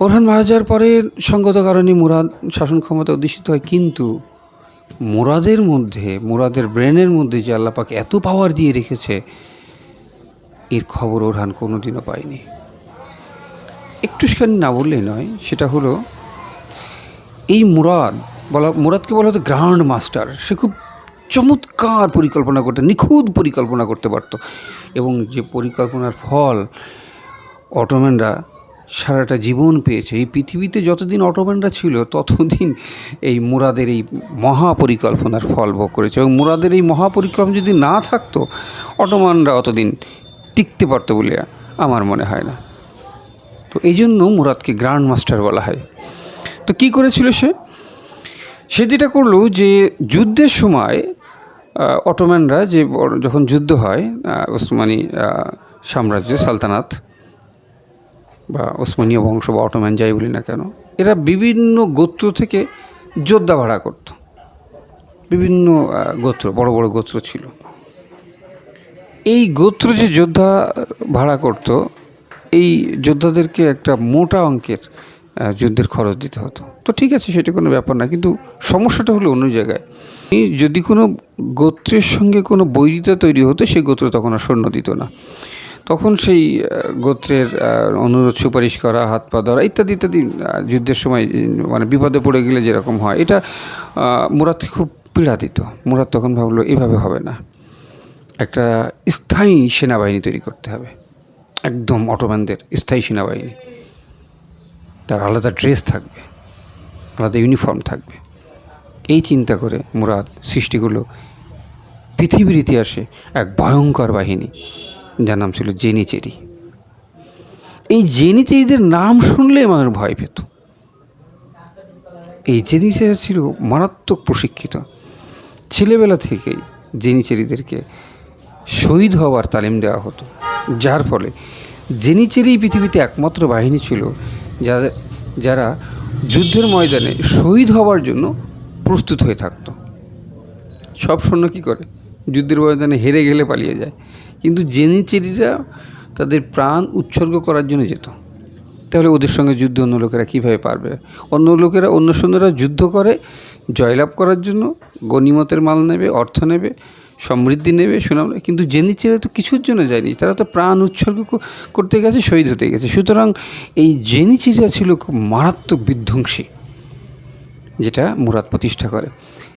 Orhan মারা যাওয়ার পরে সঙ্গত কারণে মুরাদ শাসন ক্ষমতা অধিষ্ঠিত হয়, কিন্তু মুরাদের ব্রেনের মধ্যে যে আল্লাহ পাক এত পাওয়ার দিয়ে রেখেছে, এর খবর ওরহান কোনোদিনও পায়নি। একটুখানি না বললেই নয়, সেটা হলো এই মুরাদকে বলা হতো গ্র্যান্ড মাস্টার। সে খুব চমৎকার পরিকল্পনা করতে, নিখুঁত পরিকল্পনা করতে পারত, এবং যে পরিকল্পনার ফল অটোম্যানরা সারাটা জীবন পেয়েছে। এই পৃথিবীতে যতদিন অটোম্যানরা ছিল ততদিন এই মুরাদের এই মহাপরিকল্পনার ফল ভোগ করেছে, এবং মুরাদের এই মহাপরিকল্পনা যদি না থাকতো অটোম্যানরা অতদিন টিকতে পারতো বলে আমার মনে হয় না। তো এই জন্য মুরাদকে গ্র্যান্ড মাস্টার বলা হয়। তো কী করেছিল সে যেটা করলো, যে যুদ্ধের সময় অটোম্যানরা যখন যুদ্ধ হয়, ওসমানী সাম্রাজ্য, সালতানাত বা ওসমানীয় বংশ বা অটোম্যান যাই বলি না কেন, এরা বিভিন্ন গোত্র থেকে যোদ্ধা ভাড়া করত। বিভিন্ন গোত্র, বড় বড় গোত্র ছিল। এই গোত্র যে যোদ্ধা ভাড়া করত, এই যোদ্ধাদেরকে একটা মোটা অঙ্কের যুদ্ধের খরচ দিতে হতো। তো ঠিক আছে, সেটা কোনো ব্যাপার না, কিন্তু সমস্যাটা হলো অন্য জায়গায়। যদি কোনো গোত্রের সঙ্গে কোনো বৈরিতা তৈরি হতো, সেই গোত্র তখন আর সৈন্য দিত না। তখন সেই গোত্রের অনুরোধ সুপারিশ করা, হাত পা ধরা ইত্যাদি ইত্যাদি যুদ্ধের সময় মানে বিপদে পড়ে গেলে যেরকম হয়, এটা মুরাদকে খুব পীড়া দিত। মুরাদ তখন ভাবলো এভাবে হবে না, একটা স্থায়ী সেনাবাহিনী তৈরি করতে হবে, একদম অটোম্যানদের স্থায়ী সেনাবাহিনী। তার আলাদা ড্রেস থাকবে, আলাদা ইউনিফর্ম থাকবে। এই চিন্তা করে মুরাদ সৃষ্টি করলো পৃথিবীর ইতিহাসে এক ভয়ঙ্কর বাহিনী, যার নাম ছিল জেনিচেরি। এই জেনিচেরিদের নাম শুনলে মানুষ ভয় পেত। এই জেনিচেরি ছিল মারাত্মক প্রশিক্ষিত। ছেলেবেলা থেকেই জেনিচেরিদেরকে শহীদ হওয়ার তালিম দেওয়া হতো, যার ফলে জেনিচেরি পৃথিবীতে একমাত্র বাহিনী ছিল যারা যুদ্ধের ময়দানে শহীদ হওয়ার জন্য প্রস্তুত হয়ে থাকতো। সব সৈন্য কী করে, যুদ্ধের ময়দানে হেরে গেলে পালিয়ে যায়, কিন্তু জেনিচেরিরা তাদের প্রাণ উৎসর্গ করার জন্য যেত। তাহলে ওদের সঙ্গে যুদ্ধ অন্য লোকেরা কীভাবে পারবে? অন্য সৈন্যরা যুদ্ধ করে জয়লাভ করার জন্য গনিমতের মাল নেবে, অর্থ নেবে, সমৃদ্ধি নেবে, সুনাম নেবে, কিন্তু জেনিচেরিরা তো কিছুর জন্য যায়নি, তারা তো প্রাণ উৎসর্গ করতে গেছে, শহীদ হতে গেছে। সুতরাং এই জেনিচেরিরা ছিল খুব মারাত্মক বিধ্বংসী, যেটা মুরাদ প্রতিষ্ঠা করে।